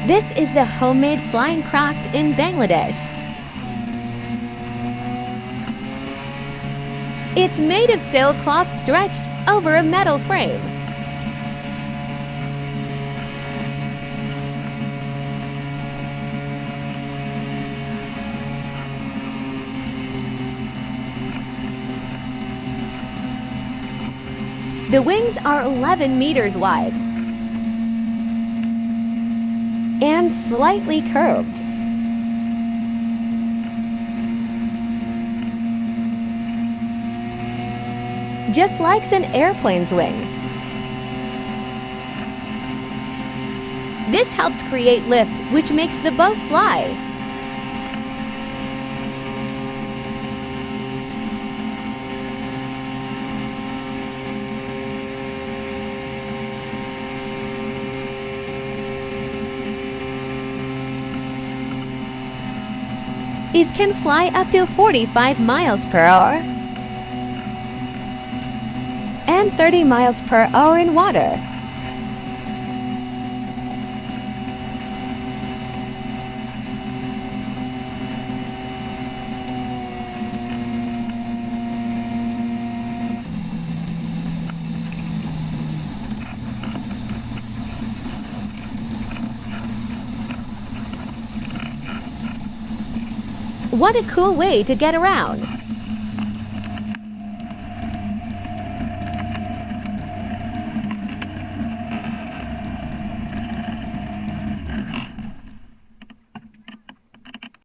This is the homemade flying craft in Bangladesh. It's made of sailcloth stretched over a metal frame. The wings are 11 meters wide and slightly curved. Just like an airplane's wing. This helps create lift, which makes the boat fly. It can fly up to 45 miles per hour and 30 miles per hour in water. What a cool way to get around!